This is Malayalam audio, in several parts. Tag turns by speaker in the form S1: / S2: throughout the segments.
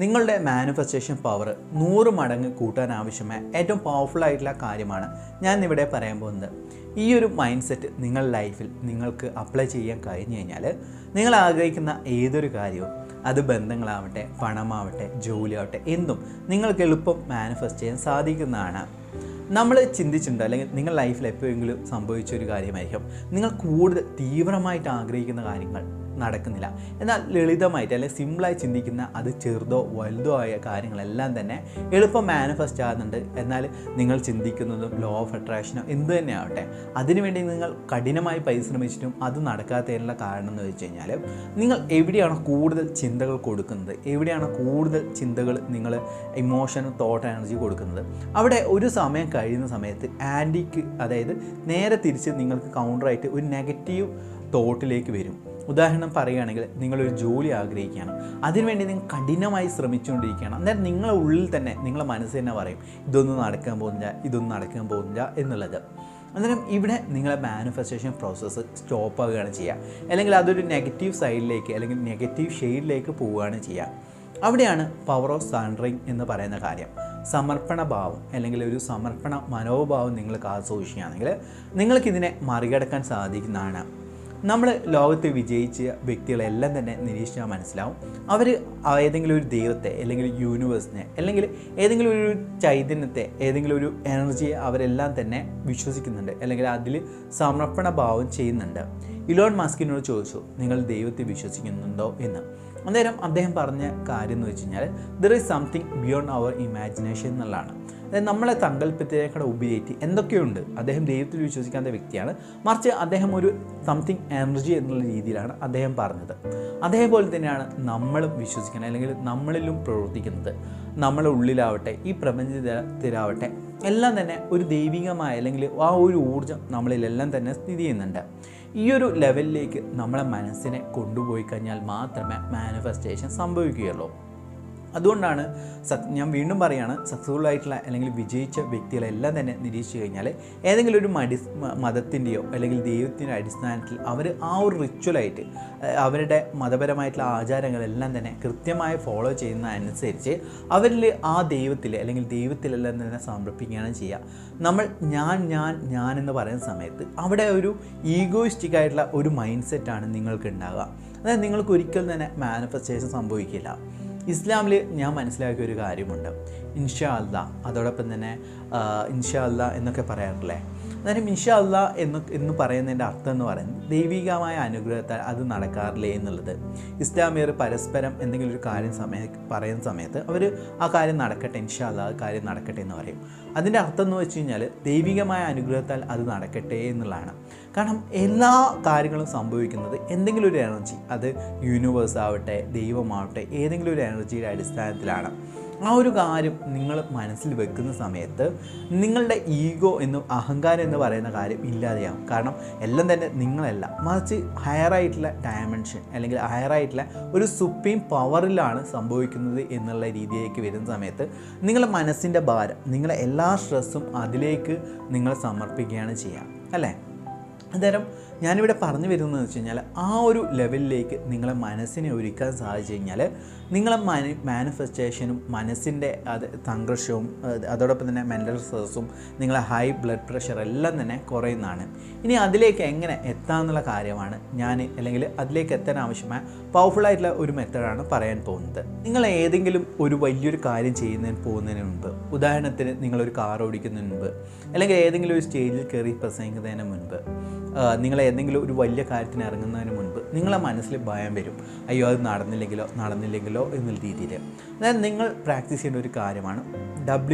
S1: നിങ്ങളുടെ മാനിഫെസ്റ്റേഷൻ പവർ 100 മടങ്ങ് കൂട്ടാൻ ആവശ്യമായ ഏറ്റവും പവർഫുൾ ആയിട്ടുള്ള കാര്യമാണ് ഞാൻ ഇവിടെ പറയാൻ പോകുന്നത്. ഈ ഒരു മൈൻഡ് സെറ്റ് നിങ്ങളുടെ ലൈഫിൽ നിങ്ങൾക്ക് അപ്ലൈ ചെയ്യാൻ കഴിഞ്ഞു കഴിഞ്ഞാൽ നിങ്ങൾ ആഗ്രഹിക്കുന്ന ഏതൊരു കാര്യവും, അത് ബന്ധങ്ങളാവട്ടെ, പണമാവട്ടെ, ജോലിയാവട്ടെ, എന്തും നിങ്ങൾക്ക് എളുപ്പം മാനിഫെസ്റ്റ് ചെയ്യാൻ സാധിക്കുന്നതാണ്. നമ്മൾ ചിന്തിച്ചിട്ടുണ്ട്, അല്ലെങ്കിൽ നിങ്ങൾ ലൈഫിൽ എപ്പോഴെങ്കിലും സംഭവിച്ചൊരു കാര്യമായിരിക്കും, നിങ്ങൾ കൂടുതൽ തീവ്രമായിട്ട് ആഗ്രഹിക്കുന്ന കാര്യങ്ങൾ നടക്കുന്നില്ല. എന്നാൽ ലളിതമായിട്ട് അല്ലെങ്കിൽ സിമ്പിളായി ചിന്തിക്കുന്ന അത് ചെറുതോ വലുതോ ആയ കാര്യങ്ങളെല്ലാം തന്നെ എളുപ്പം മാനിഫെസ്റ്റ് ആകുന്നുണ്ട്. എന്നാൽ നിങ്ങൾ ചിന്തിക്കുന്നതും ലോ ഓഫ് അട്രാക്ഷനോ എന്തു തന്നെ ആവട്ടെ, അതിനുവേണ്ടി നിങ്ങൾ കഠിനമായി പരിശ്രമിച്ചിട്ടും അത് നടക്കാത്തതിനുള്ള കാരണം എന്ന് വെച്ച് കഴിഞ്ഞാൽ, നിങ്ങൾ എവിടെയാണ് കൂടുതൽ ചിന്തകൾ കൊടുക്കുന്നത്, എവിടെയാണ് കൂടുതൽ ചിന്തകൾ നിങ്ങൾ ഇമോഷൻ തോട്ട് എനർജി കൊടുക്കുന്നത്, അവിടെ ഒരു സമയം കഴിയുന്ന സമയത്ത് ആൻറ്റിക്ക്, അതായത് നേരെ തിരിച്ച് നിങ്ങൾക്ക് കൗണ്ടറായിട്ട് ഒരു നെഗറ്റീവ് തോട്ടിലേക്ക് വരും. ഉദാഹരണം പറയുകയാണെങ്കിൽ, നിങ്ങളൊരു ജോലി ആഗ്രഹിക്കുകയാണ്, അതിനുവേണ്ടി നിങ്ങൾ കഠിനമായി ശ്രമിച്ചുകൊണ്ടിരിക്കുകയാണ്. അന്നേരം നിങ്ങളുടെ ഉള്ളിൽ തന്നെ നിങ്ങളുടെ മനസ്സ് തന്നെ പറയും, ഇതൊന്നും നടക്കാൻ പോകുന്നില്ല എന്നുള്ളത്. അന്നേരം ഇവിടെ നിങ്ങളെ മാനിഫെസ്റ്റേഷൻ പ്രോസസ്സ് സ്റ്റോപ്പ് ആവുകയാണ് ചെയ്യുക, അല്ലെങ്കിൽ അതൊരു നെഗറ്റീവ് സൈഡിലേക്ക് അല്ലെങ്കിൽ നെഗറ്റീവ് ഷെയ്ഡിലേക്ക് പോവുകയാണ് ചെയ്യുക. അവിടെയാണ് പവർ ഓഫ് സറണ്ടറിങ് എന്ന് പറയുന്ന കാര്യം. സമർപ്പണ ഭാവം അല്ലെങ്കിൽ ഒരു സമർപ്പണ മനോഭാവം നിങ്ങൾ കാത്തുസൂക്ഷിക്കുകയാണെങ്കിൽ നിങ്ങൾക്കിതിനെ മറികടക്കാൻ സാധിക്കുന്നതാണ്. നമ്മൾ ലോകത്ത് വിജയിച്ച വ്യക്തികളെല്ലാം തന്നെ നിരീക്ഷിച്ചാൽ മനസ്സിലാവും, അവർ ഏതെങ്കിലും ഒരു ദൈവത്തെ അല്ലെങ്കിൽ യൂണിവേഴ്സിനെ അല്ലെങ്കിൽ ഏതെങ്കിലും ഒരു ചൈതന്യത്തെ, ഏതെങ്കിലും ഒരു എനർജിയെ അവരെല്ലാം തന്നെ വിശ്വസിക്കുന്നുണ്ട്, അല്ലെങ്കിൽ അതിൽ സമർപ്പണ ഭാവം ചെയ്യുന്നുണ്ട്. ഇലോൺ മസ്കിനോട് ചോദിച്ചു, നിങ്ങൾ ദൈവത്തെ വിശ്വസിക്കുന്നുണ്ടോ എന്ന്. അന്നേരം അദ്ദേഹം പറഞ്ഞ കാര്യം എന്ന് വെച്ച് കഴിഞ്ഞാൽ, there is something beyond our imagination എന്നുള്ളതാണ്. അതായത് നമ്മളെ സങ്കല്പത്തിനേക്കാൾ ഉപരിയായിട്ട് എന്തൊക്കെയുണ്ട്. അദ്ദേഹം ദൈവത്തിൽ വിശ്വസിക്കാത്ത വ്യക്തിയാണ്, മറിച്ച് അദ്ദേഹം ഒരു സംതിങ് എനർജി എന്നുള്ള രീതിയിലാണ് അദ്ദേഹം പറഞ്ഞത്. അതേപോലെ തന്നെയാണ് നമ്മളും വിശ്വസിക്കുന്നത്, അല്ലെങ്കിൽ നമ്മളിലും പ്രവർത്തിക്കുന്നത്. നമ്മുടെ ഉള്ളിലാവട്ടെ, ഈ പ്രപഞ്ചത്തിലാവട്ടെ, എല്ലാം തന്നെ ഒരു ദൈവികമായ അല്ലെങ്കിൽ ആ ഒരു ഊർജ്ജം നമ്മളിലെല്ലാം തന്നെ സ്ഥിതി ചെയ്യുന്നുണ്ട്. ഈ ഒരു ലെവലിലേക്ക് നമ്മളെ മനസ്സിനെ കൊണ്ടുപോയി കഴിഞ്ഞാൽ മാത്രമേ മാനിഫെസ്റ്റേഷൻ സംഭവിക്കുകയുള്ളൂ. അതുകൊണ്ടാണ് ഞാൻ വീണ്ടും പറയുകയാണ്, സക്സസ്ഫുൾ ആയിട്ടുള്ള അല്ലെങ്കിൽ വിജയിച്ച വ്യക്തികളെല്ലാം തന്നെ നിരീക്ഷിച്ചു കഴിഞ്ഞാൽ ഏതെങ്കിലും ഒരു മതത്തിൻ്റെയോ അല്ലെങ്കിൽ ദൈവത്തിൻ്റെ അടിസ്ഥാനത്തിൽ അവർ ആ ഒരു റിച്വലായിട്ട് അവരുടെ മതപരമായിട്ടുള്ള ആചാരങ്ങളെല്ലാം തന്നെ കൃത്യമായി ഫോളോ ചെയ്യുന്ന അനുസരിച്ച് അവരിൽ ആ ദൈവത്തിൽ അല്ലെങ്കിൽ ദൈവത്തിലെല്ലാം തന്നെ സമർപ്പിക്കുകയാണ് ചെയ്യുക. നമ്മൾ ഞാൻ എന്ന് പറയുന്ന സമയത്ത് അവിടെ ഒരു ഈഗോയിസ്റ്റിക് ആയിട്ടുള്ള ഒരു മൈൻഡ് സെറ്റാണ് നിങ്ങൾക്ക് ഉണ്ടാകുക. അതായത് നിങ്ങൾക്ക് ഒരിക്കലും തന്നെ മാനിഫെസ്റ്റേഷൻ സംഭവിക്കില്ല. ഇസ്ലാമിൽ ഞാൻ മനസ്സിലാക്കിയ ഒരു കാര്യമുണ്ട്, ഇൻഷാ അല്ലാ, അതോടൊപ്പം തന്നെ ഇൻഷാ അല്ലാ എന്നൊക്കെ പറയാറില്ലേ. അന്നേരം ഇൻഷാ അല്ലാ എന്ന് പറയുന്നതിൻ്റെ അർത്ഥം എന്ന് പറയുന്നത് ദൈവികമായ അനുഗ്രഹത്താൽ അത് നടക്കാറില്ലേ എന്നുള്ളത്. ഇസ്ലാമിയർ പരസ്പരം എന്തെങ്കിലും ഒരു കാര്യം പറയുന്ന സമയത്ത് അവർ ആ കാര്യം നടക്കട്ടെ, ഇൻഷാ അല്ലാ ആ കാര്യം നടക്കട്ടെ എന്ന് പറയും. അതിൻ്റെ അർത്ഥം എന്ന് വെച്ച് കഴിഞ്ഞാൽ ദൈവികമായ അനുഗ്രഹത്താൽ അത് നടക്കട്ടെ എന്നുള്ളതാണ്. കാരണം എല്ലാ കാര്യങ്ങളും സംഭവിക്കുന്നത് എന്തെങ്കിലും ഒരു എനർജി, അത് യൂണിവേഴ്സ് ആവട്ടെ, ദൈവമാവട്ടെ, ഏതെങ്കിലും ഒരു എനർജിയുടെ അടിസ്ഥാനത്തിലാണ്. ആ ഒരു കാര്യം നിങ്ങൾ മനസ്സിൽ വെക്കുന്ന സമയത്ത് നിങ്ങളുടെ ഈഗോ അഹങ്കാരം എന്ന് പറയുന്ന കാര്യം ഇല്ലാതെയാവും. കാരണം എല്ലാം തന്നെ നിങ്ങളല്ല, മറിച്ച് ഹയറായിട്ടുള്ള ഡയമെൻഷൻ അല്ലെങ്കിൽ ഹയറായിട്ടുള്ള ഒരു സുപ്രീം പവറിലാണ് സംഭവിക്കുന്നത് എന്നുള്ള രീതിയിലേക്ക് വരുന്ന സമയത്ത് നിങ്ങളുടെ മനസ്സിൻ്റെ ഭാരം, നിങ്ങളെ എല്ലാ സ്ട്രെസ്സും അതിലേക്ക് നിങ്ങൾ സമർപ്പിക്കുകയാണ് ചെയ്യുക, അല്ലേ? അന്നേരം ഞാനിവിടെ പറഞ്ഞു വരുന്നതെന്ന് വെച്ച് കഴിഞ്ഞാൽ, ആ ഒരു ലെവലിലേക്ക് നിങ്ങളെ മനസ്സിനെ ഒരുക്കാൻ സാധിച്ചു കഴിഞ്ഞാൽ നിങ്ങളെ മാനിഫെസ്റ്റേഷനും മനസ്സിൻ്റെ സംഘർഷവും അതോടൊപ്പം തന്നെ മെൻ്റൽ സ്ട്രെസ്സും നിങ്ങളെ ഹൈ ബ്ലഡ് പ്രഷർ എല്ലാം തന്നെ കുറയുന്നതാണ്. ഇനി അതിലേക്ക് എങ്ങനെ എത്താമെന്നുള്ള കാര്യമാണ് അല്ലെങ്കിൽ അതിലേക്ക് എത്താൻ ആവശ്യമായ പവർഫുള്ളായിട്ടുള്ള ഒരു മെത്തേഡാണ് പറയാൻ പോകുന്നത്. നിങ്ങൾ ഏതെങ്കിലും ഒരു വലിയൊരു കാര്യം പോകുന്നതിന് മുൻപ്, ഉദാഹരണത്തിന് നിങ്ങളൊരു കാർ ഓടിക്കുന്നതിന് മുൻപ്, അല്ലെങ്കിൽ ഏതെങ്കിലും ഒരു സ്റ്റേജിൽ കയറി പ്രസംഗിക്കുന്നതിന് മുൻപ്, നിങ്ങൾ ഏതെങ്കിലും ഒരു വലിയ കാര്യത്തിന് ഇറങ്ങുന്നതിന് മുൻപ് നിങ്ങളെ മനസ്സിൽ ഭയം വരും, അയ്യോ അത് നടന്നില്ലെങ്കിലോ എന്നുള്ള രീതിയിൽ. അതായത് നിങ്ങൾ പ്രാക്ടീസ് ചെയ്യേണ്ട ഒരു കാര്യമാണ്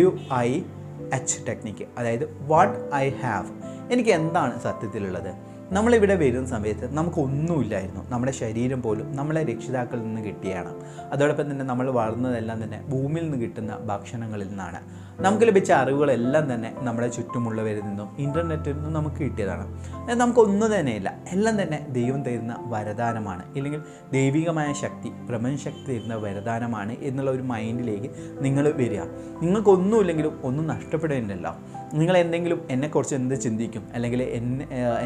S1: WIH ടെക്നിക്ക്. അതായത് വാട്ട് ഐ ഹാവ്, എനിക്ക് എന്താണ് സത്യത്തിലുള്ളത്. നമ്മളിവിടെ വരുന്ന സമയത്ത് നമുക്കൊന്നുമില്ലായിരുന്നു, നമ്മുടെ ശരീരം പോലും നമ്മളെ രക്ഷിതാക്കളിൽ നിന്ന് കിട്ടിയാണ്. അതോടൊപ്പം തന്നെ നമ്മൾ വളർന്നതെല്ലാം തന്നെ ഭൂമിയിൽ നിന്ന് കിട്ടുന്ന ഭക്ഷണങ്ങളിൽ നിന്നാണ്. നമുക്ക് ലഭിച്ച അറിവുകളെല്ലാം തന്നെ നമ്മുടെ ചുറ്റുമുള്ളവരിൽ നിന്നും ഇൻ്റർനെറ്റിൽ നിന്നും നമുക്ക് കിട്ടിയതാണ്. നമുക്കൊന്നും തന്നെയില്ല, എല്ലാം തന്നെ ദൈവം തരുന്ന വരദാനമാണ്, ഇല്ലെങ്കിൽ ദൈവികമായ ശക്തി, പ്രപഞ്ചശക്തി തരുന്ന വരദാനമാണ് എന്നുള്ള ഒരു മൈൻഡിലേക്ക് നിങ്ങൾ വരിക. നിങ്ങൾക്കൊന്നുമില്ലെങ്കിലും ഒന്നും നഷ്ടപ്പെടുന്നില്ലല്ലോ. നിങ്ങൾ എന്തെങ്കിലും എന്നെക്കുറിച്ച് എന്ത് ചിന്തിക്കും, അല്ലെങ്കിൽ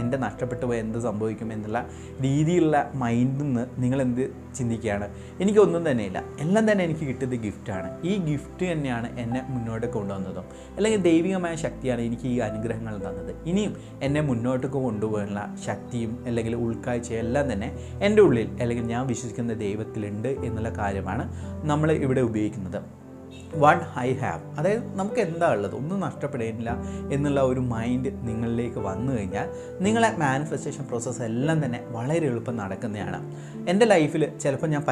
S1: എൻ്റെ നഷ്ടപ്പെട്ടു പോയി എന്ത് സംഭവിക്കും എന്നുള്ള രീതിയിലുള്ള മൈൻഡിൽ നിന്ന് നിങ്ങളെന്ത് ചിന്തിക്കുകയാണ്? എനിക്കൊന്നും തന്നെയില്ല, എല്ലാം തന്നെ എനിക്ക് കിട്ടിയത് ഗിഫ്റ്റാണ്. ഈ ഗിഫ്റ്റ് തന്നെയാണ് എന്നെ മുന്നോട്ട് കൊണ്ടുവന്നതും, അല്ലെങ്കിൽ ദൈവികമായ ശക്തിയാണ് എനിക്ക് ഈ അനുഗ്രഹങ്ങൾ തന്നത്. ഇനിയും എന്നെ മുന്നോട്ട് കൊണ്ടുപോകാനുള്ള ശക്തിയും അല്ലെങ്കിൽ ഉൾക്കാഴ്ചയും എല്ലാം തന്നെ എൻ്റെ ഉള്ളിൽ അല്ലെങ്കിൽ ഞാൻ വിശ്വസിക്കുന്ന ദൈവത്തിലുണ്ട് എന്നുള്ള കാര്യമാണ് നമ്മൾ ഇവിടെ ഉപയോഗിക്കുന്നത്. വാട്ട് ഐ ഹാവ്, അതായത് നമുക്ക് എന്താ ഉള്ളത്, ഒന്നും നഷ്ടപ്പെടില്ല എന്നുള്ള ഒരു മൈൻഡ് നിങ്ങളിലേക്ക് വന്നു കഴിഞ്ഞാൽ നിങ്ങളെ മാനിഫെസ്റ്റേഷൻ പ്രോസസ്സ് എല്ലാം തന്നെ വളരെ എളുപ്പം നടക്കുന്നതാണ്. എൻ്റെ ലൈഫിൽ ചിലപ്പോൾ ഞാൻ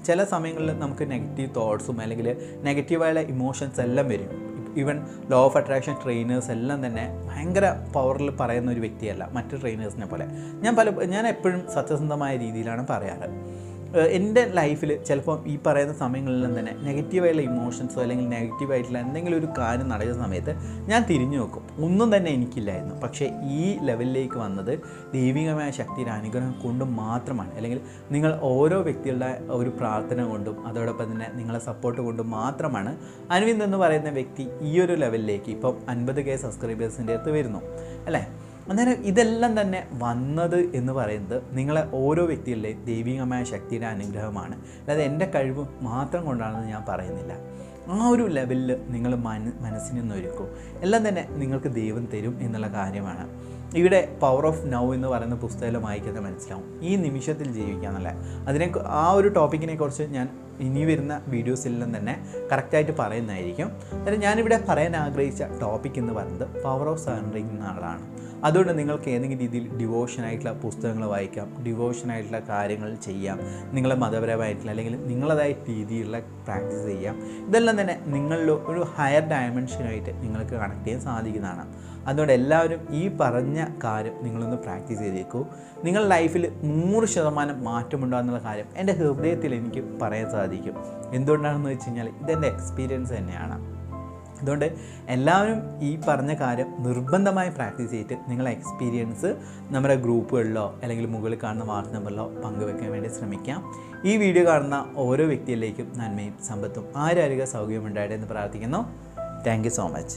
S1: ചില സമയങ്ങളിൽ നമുക്ക് നെഗറ്റീവ് തോട്ട്സും അല്ലെങ്കിൽ നെഗറ്റീവായുള്ള ഇമോഷൻസ് എല്ലാം വരും. Even law of attraction trainers എല്ലാം തന്നെ ഭയങ്കര പവറിൽ പറയുന്ന ഒരു വ്യക്തിയല്ല മറ്റ് ട്രെയിനേഴ്സിനെ പോലെ. ഞാൻ എപ്പോഴും സത്യസന്ധമായ രീതിയിലാണ് പറയാറ്. എൻ്റെ ലൈഫിൽ ചിലപ്പോൾ ഈ പറയുന്ന സമയങ്ങളിലും തന്നെ നെഗറ്റീവായിട്ടുള്ള ഇമോഷൻസോ അല്ലെങ്കിൽ നെഗറ്റീവായിട്ടുള്ള എന്തെങ്കിലും ഒരു കാര്യം നടക്കുന്ന സമയത്ത് ഞാൻ തിരിഞ്ഞു നോക്കും, ഒന്നും തന്നെ എനിക്കില്ലായിരുന്നു. പക്ഷേ ഈ ലെവലിലേക്ക് വന്നത് ദൈവികമായ ശക്തിയുടെ അനുഗ്രഹം കൊണ്ടും മാത്രമാണ്. അല്ലെങ്കിൽ നിങ്ങൾ ഓരോ വ്യക്തികളുടെ ഒരു പ്രാർത്ഥന കൊണ്ടും അതോടൊപ്പം തന്നെ നിങ്ങളെ സപ്പോർട്ട് കൊണ്ടും മാത്രമാണ് അൻവിന്ദ് എന്ന് പറയുന്ന വ്യക്തി ഈ ഒരു ലെവലിലേക്ക് ഇപ്പം 50K സബ്സ്ക്രൈബേഴ്സിൻ്റെ അടുത്ത് വരുന്നു അല്ലേ. അന്നേരം ഇതെല്ലാം തന്നെ വന്നത് എന്ന് പറയുന്നത് നിങ്ങളെ ഓരോ വ്യക്തികളുടെയും ദൈവികമായ ശക്തിയുടെ അനുഗ്രഹമാണ്. അല്ലാതെ എൻ്റെ കഴിവ് മാത്രം കൊണ്ടാണെന്ന് ഞാൻ പറയുന്നില്ല. ആ ഒരു ലെവലിൽ നിങ്ങൾ മനസ്സിനെ ഒരുക്കും, എല്ലാം തന്നെ നിങ്ങൾക്ക് ദൈവം തരും എന്നുള്ള കാര്യമാണ്. ഇവിടെ പവർ ഓഫ് നൗ എന്ന് പറയുന്ന പുസ്തകം വായിക്കുന്നത് മനസ്സിലാവും. ഈ നിമിഷത്തിൽ ജീവിക്കുക എന്നല്ല, ആ ഒരു ടോപ്പിക്കിനെ കുറിച്ച് ഞാൻ ഇനി വരുന്ന വീഡിയോസിലെല്ലാം തന്നെ കറക്റ്റായിട്ട് പറയുന്നതായിരിക്കും. അതായത് ഞാനിവിടെ പറയാൻ ആഗ്രഹിച്ച ടോപ്പിക് എന്ന് പറയുന്നത് പവർ ഓഫ് സറണ്ടറിങ് എന്ന ആളാണ്. അതുകൊണ്ട് നിങ്ങൾക്ക് ഏതെങ്കിലും രീതിയിൽ ഡിവോഷനായിട്ടുള്ള പുസ്തകങ്ങൾ വായിക്കാം, ഡിവോഷനായിട്ടുള്ള കാര്യങ്ങൾ ചെയ്യാം, നിങ്ങളെ മതപരമായിട്ടുള്ള അല്ലെങ്കിൽ നിങ്ങളതായ രീതിയിലുള്ള പ്രാക്ടീസ് ചെയ്യാം. ഇതെല്ലാം തന്നെ നിങ്ങളിൽ ഒരു ഹയർ ഡയമെൻഷനായിട്ട് നിങ്ങൾക്ക് കണക്ട് ചെയ്യാൻ സാധിക്കുന്നതാണ്. അതുകൊണ്ട് എല്ലാവരും ഈ പറഞ്ഞ കാര്യം നിങ്ങളൊന്ന് പ്രാക്ടീസ് ചെയ്തേക്കൂ. നിങ്ങൾ ലൈഫിൽ 100% മാറ്റമുണ്ടാകുന്നുള്ള കാര്യം എൻ്റെ ഹൃദയത്തിൽ എനിക്ക് പറയാൻ സാധിക്കും. എന്തുകൊണ്ടാണെന്ന് വെച്ച് കഴിഞ്ഞാൽ ഇതെൻ്റെ എക്സ്പീരിയൻസ് തന്നെയാണ്. അതുകൊണ്ട് എല്ലാവരും ഈ പറഞ്ഞ കാര്യം നിർബന്ധമായി പ്രാക്ടീസ് ചെയ്തിട്ട് നിങ്ങളെ എക്സ്പീരിയൻസ് നമ്മുടെ ഗ്രൂപ്പുകളിലോ അല്ലെങ്കിൽ മുകളിൽ കാണുന്ന വാട്ട്സ് നമ്പറിലോ പങ്കുവെക്കാൻ വേണ്ടി ശ്രമിക്കാം. ഈ വീഡിയോ കാണുന്ന ഓരോ വ്യക്തിയിലേക്കും നന്മയും സമ്പത്തും ആരോഗ്യ സൗകര്യമുണ്ടായിട്ട് എന്ന് പ്രാർത്ഥിക്കുന്നു. Thank you so much.